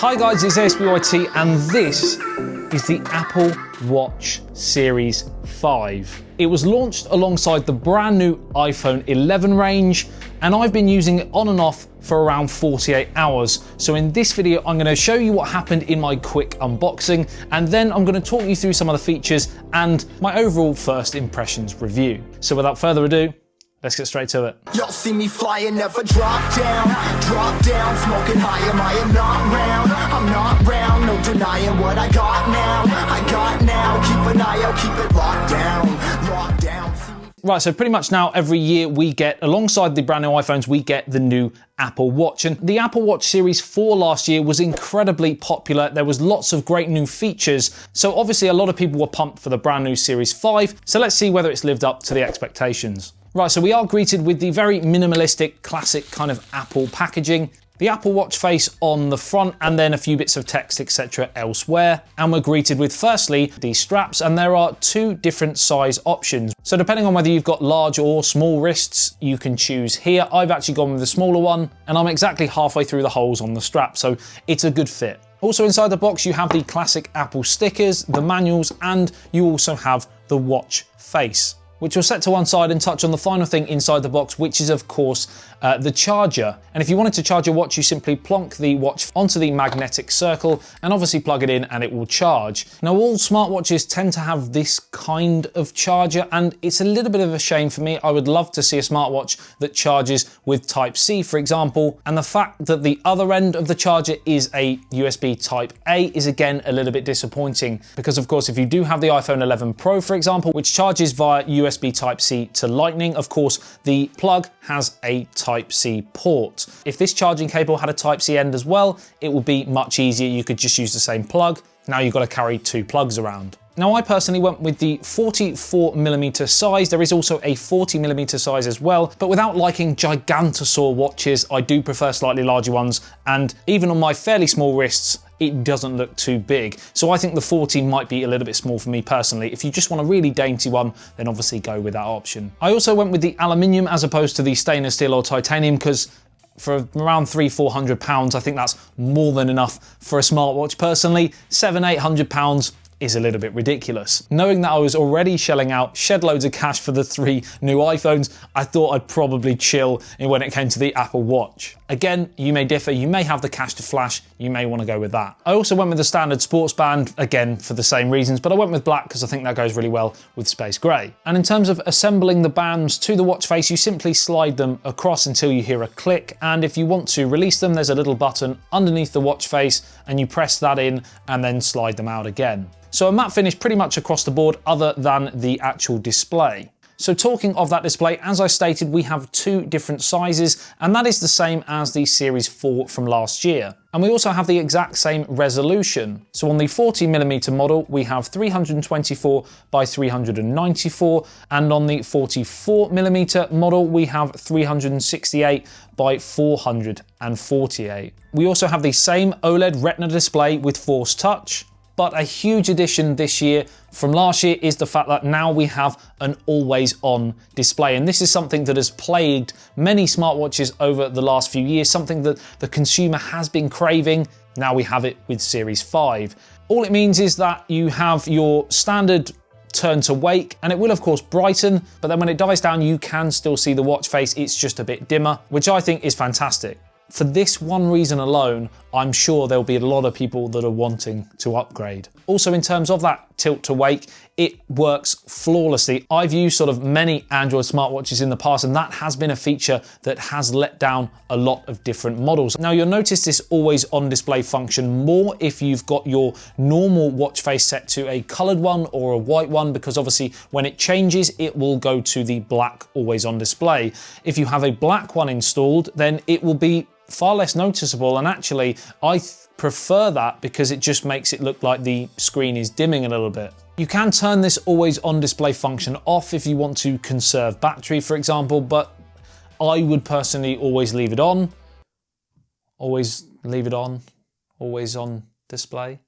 Hi guys, it's ASBYT and this is the Apple Watch Series 5. It was launched alongside the brand new iPhone 11 range and I've been using it on and off for around 48 hours. So in this video, I'm going to show you what happened in my quick unboxing and then I'm going to talk you through some of the features and my overall first impressions review. So without further ado, let's get straight to it. Y'all see me flying, never drop down, smoking high, am I am not round, I'm not round, no denying what I got now, keep an eye out, keep it locked down. Right, so pretty much now every year we get, alongside the brand new iPhones, we get the new Apple Watch. And the Apple Watch Series 4 last year was incredibly popular. There was lots of great new features. So obviously a lot of people were pumped for the brand new Series 5. So let's see whether it's lived up to the expectations. Right, so we are greeted with the very minimalistic, classic kind of Apple packaging. The Apple Watch face on the front and then a few bits of text, etc. elsewhere. And we're greeted with, firstly, these straps, and there are two different size options. So depending on whether you've got large or small wrists, you can choose here. I've actually gone with the smaller one, and I'm exactly halfway through the holes on the strap, so it's a good fit. Also inside the box, you have the classic Apple stickers, the manuals, and you also have the watch face, which we'll set to one side and touch on the final thing inside the box, which is of course the charger. And if you wanted to charge your watch, you simply plonk the watch onto the magnetic circle and obviously plug it in and it will charge. Now all smartwatches tend to have this kind of charger and it's a little bit of a shame for me. I would love to see a smartwatch that charges with Type-C, for example. And the fact that the other end of the charger is a USB Type-A is again a little bit disappointing, because of course if you do have the iPhone 11 Pro, for example, which charges via USB Type-C to Lightning, of course the plug has a Type-C port. If this charging cable had a Type-C end as well, it would be much easier. You could just use the same plug. Now you've got to carry two plugs around. Now I personally went with the 44mm size. There is also a 40mm size as well, but without liking gigantosaur watches, I do prefer slightly larger ones, and even on my fairly small wrists, it doesn't look too big. So I think the 40 might be a little bit small for me personally. If you just want a really dainty one, then obviously go with that option. I also went with the aluminium as opposed to the stainless steel or titanium, because for around £300–400, I think that's more than enough for a smartwatch personally. £700–800 is a little bit ridiculous. Knowing that I was already shelling out shed loads of cash for the 3 new iPhones, I thought I'd probably chill when it came to the Apple Watch. Again, you may differ, you may have the cash to flash, you may want to go with that. I also went with the standard sports band, again for the same reasons, but I went with black because I think that goes really well with space grey. And in terms of assembling the bands to the watch face, you simply slide them across until you hear a click, and if you want to release them, there's a little button underneath the watch face and you press that in and then slide them out again. So a matte finish pretty much across the board other than the actual display. So talking of that display, as I stated, we have two different sizes, and that is the same as the Series 4 from last year. And we also have the exact same resolution. So on the 40mm model, we have 324 by 394, and on the 44mm model, we have 368 by 448. We also have the same OLED Retina display with Force Touch. But a huge addition this year from last year is the fact that now we have an always-on display. And this is something that has plagued many smartwatches over the last few years, something that the consumer has been craving. Now we have it with Series 5. All it means is that you have your standard turn to wake, and it will of course brighten, but then when it dies down, you can still see the watch face. It's just a bit dimmer, which I think is fantastic. For this one reason alone, I'm sure there'll be a lot of people that are wanting to upgrade. Also, in terms of that tilt to wake, it works flawlessly. I've used sort of many Android smartwatches in the past, and that has been a feature that has let down a lot of different models. Now, you'll notice this always on display function more if you've got your normal watch face set to a colored one or a white one, because obviously when it changes, it will go to the black always on display. If you have a black one installed, then it will be far less noticeable, and actually I prefer that because it just makes it look like the screen is dimming a little bit. You can turn this always on display function off if you want to conserve battery, for example, but I would personally always leave it on. Always leave it on, always on display.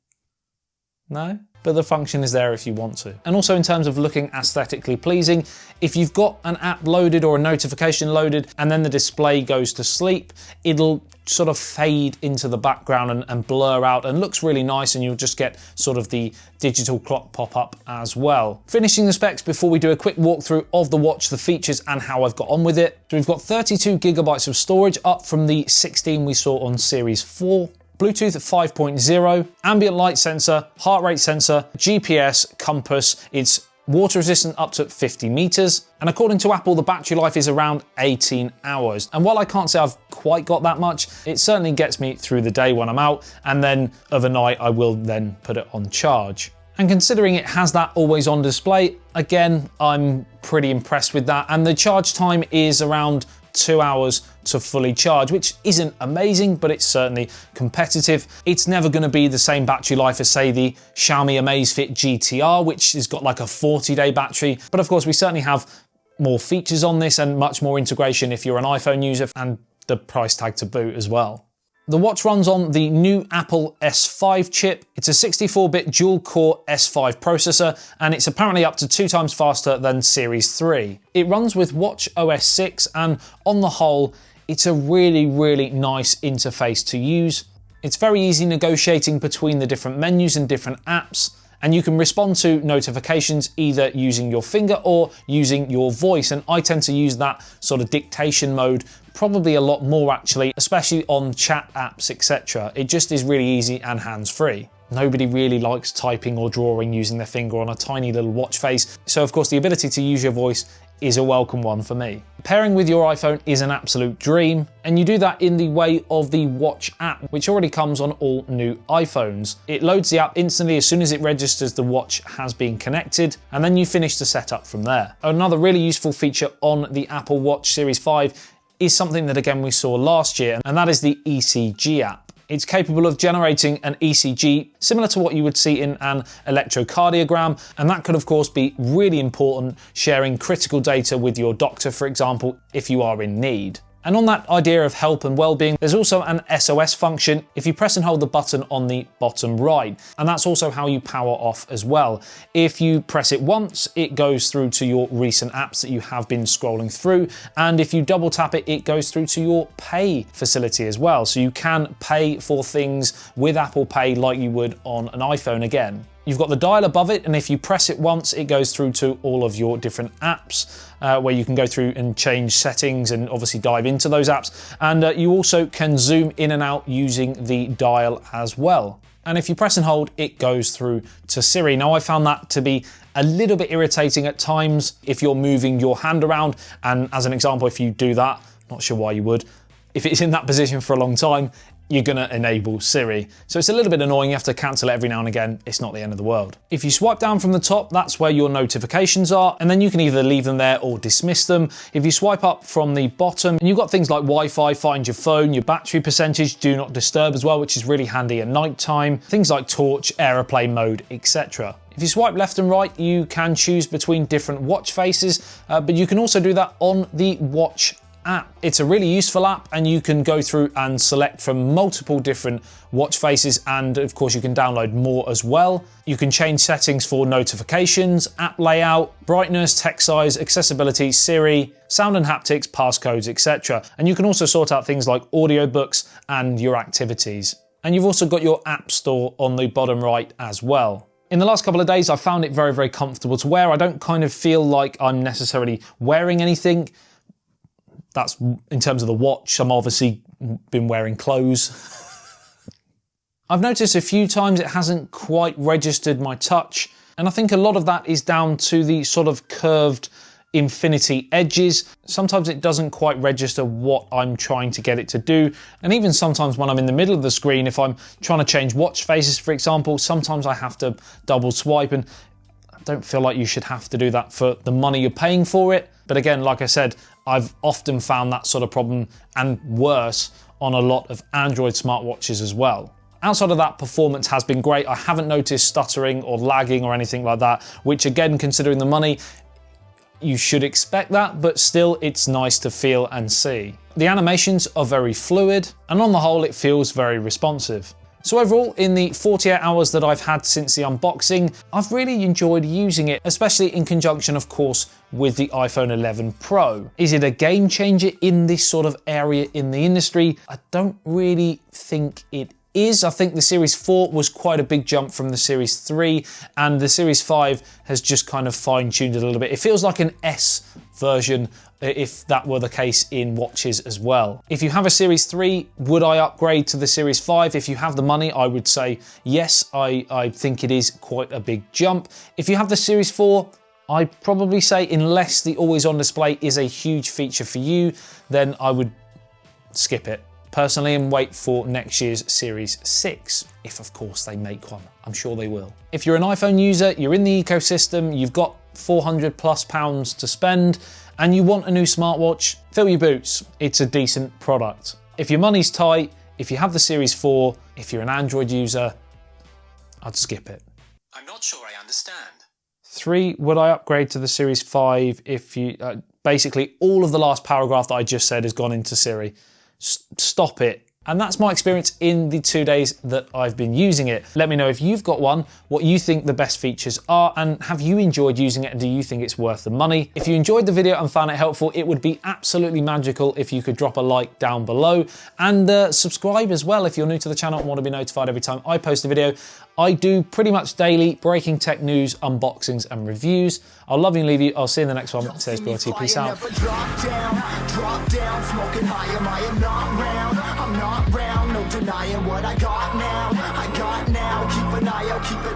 No? But the function is there if you want to. And also in terms of looking aesthetically pleasing, if you've got an app loaded or a notification loaded and then the display goes to sleep, it'll sort of fade into the background and blur out and looks really nice, and you'll just get sort of the digital clock pop up as well. Finishing the specs before we do a quick walkthrough of the watch, the features and how I've got on with it. So we've got 32 gigabytes of storage, up from the 16 we saw on Series 4. Bluetooth 5.0, ambient light sensor, heart rate sensor, GPS, compass. It's water resistant up to 50 meters. And according to Apple, the battery life is around 18 hours. And while I can't say I've quite got that much, it certainly gets me through the day when I'm out. And then overnight, I will then put it on charge. And considering it has that always on display, again, I'm pretty impressed with that. And the charge time is around 2 hours to fully charge, which isn't amazing, but it's certainly competitive. It's never going to be the same battery life as, say, the Xiaomi Amazfit GTR, which has got like a 40-day battery. But of course, we certainly have more features on this and much more integration if you're an iPhone user, and the price tag to boot as well. The watch runs on the new Apple S5 chip. It's a 64-bit dual-core S5 processor, and it's apparently up to 2 times faster than Series 3. It runs with watch OS 6, and on the whole, it's a really, really nice interface to use. It's very easy negotiating between the different menus and different apps, and you can respond to notifications either using your finger or using your voice, and I tend to use that sort of dictation mode probably a lot more actually, especially on chat apps, etc. It just is really easy and hands-free. Nobody really likes typing or drawing using their finger on a tiny little watch face, so of course the ability to use your voice is a welcome one for me. Pairing with your iPhone is an absolute dream, and you do that in the way of the Watch app, which already comes on all new iPhones. It loads the app instantly as soon as it registers the watch has been connected, and then you finish the setup from there. Another really useful feature on the Apple Watch Series 5 is something that again we saw last year, and that is the ECG app. It's capable of generating an ECG similar to what you would see in an electrocardiogram, and that could of course be really important, sharing critical data with your doctor, for example, if you are in need. And on that idea of help and well-being, there's also an SOS function if you press and hold the button on the bottom right. And that's also how you power off as well. If you press it once, it goes through to your recent apps that you have been scrolling through. And if you double tap it, it goes through to your pay facility as well. So you can pay for things with Apple Pay like you would on an iPhone again. You've got the dial above it, and if you press it once, it goes through to all of your different apps where you can go through and change settings and obviously dive into those apps. And you also can zoom in and out using the dial as well. And if you press and hold, it goes through to Siri. Now, I found that to be a little bit irritating at times if you're moving your hand around. And as an example, if you do that, not sure why you would, if it's in that position for a long time, you're gonna enable Siri. So it's a little bit annoying, you have to cancel it every now and again, it's not the end of the world. If you swipe down from the top, that's where your notifications are, and then you can either leave them there or dismiss them. If you swipe up from the bottom, and you've got things like Wi-Fi, find your phone, your battery percentage, do not disturb as well, which is really handy at night time, things like torch, aeroplane mode, etc. If you swipe left and right, you can choose between different watch faces, but you can also do that on the Watch app. It's a really useful app, and you can go through and select from multiple different watch faces, and of course you can download more as well. You can change settings for notifications, app layout, brightness, text size, accessibility, Siri, sound and haptics, passcodes, etc. And you can also sort out things like audiobooks and your activities. And you've also got your app store on the bottom right as well. In the last couple of days, I found it very, very comfortable to wear. I don't kind of feel like I'm necessarily wearing anything. That's in terms of the watch. I'm obviously been wearing clothes. I've noticed a few times it hasn't quite registered my touch, and I think a lot of that is down to the sort of curved infinity edges. Sometimes it doesn't quite register what I'm trying to get it to do, and even sometimes when I'm in the middle of the screen, if I'm trying to change watch faces, for example, sometimes I have to double swipe, and I don't feel like you should have to do that for the money you're paying for it. But again, like I said, I've often found that sort of problem, and worse, on a lot of Android smartwatches as well. Outside of that, performance has been great. I haven't noticed stuttering or lagging or anything like that, which again, considering the money, you should expect that, but still it's nice to feel and see. The animations are very fluid, and on the whole, it feels very responsive. So overall, in the 48 hours that I've had since the unboxing, I've really enjoyed using it, especially in conjunction, of course, with the iPhone 11 Pro. Is it a game changer in this sort of area in the industry? I don't really think it is. I think the Series 4 was quite a big jump from the Series 3, and the Series 5 has just kind of fine-tuned it a little bit. It feels like an S version, if that were the case in watches as well. If you have a Series 3, would I upgrade to the Series 5? If you have the money, I would say yes, I think it is quite a big jump. If you have the Series 4, I'd probably say unless the always-on display is a huge feature for you, then I would skip it personally and wait for next year's Series 6, if of course they make one. I'm sure they will. If you're an iPhone user, you're in the ecosystem, you've got £400+ to spend, and you want a new smartwatch, fill your boots. It's a decent product. If your money's tight, if you have the Series 4, if you're an Android user, I'd skip it. I'm not sure I understand. 3, would I upgrade to the Series 5 if you... basically, all of the last paragraph that I just said has gone into Siri. Stop it. And that's my experience in the 2 days that I've been using it. Let me know if you've got one, what you think the best features are, and have you enjoyed using it, and do you think it's worth the money? If you enjoyed the video and found it helpful, it would be absolutely magical if you could drop a like down below, and subscribe as well if you're new to the channel and want to be notified every time I post a video. I do pretty much daily breaking tech news, unboxings and reviews. I'll love you and leave you. I'll see you in the next one. Today's ASBYT. Peace out. Drop down, smoking high, I am not round. I'm not round, no denying what I got now. Keep an eye out, keep it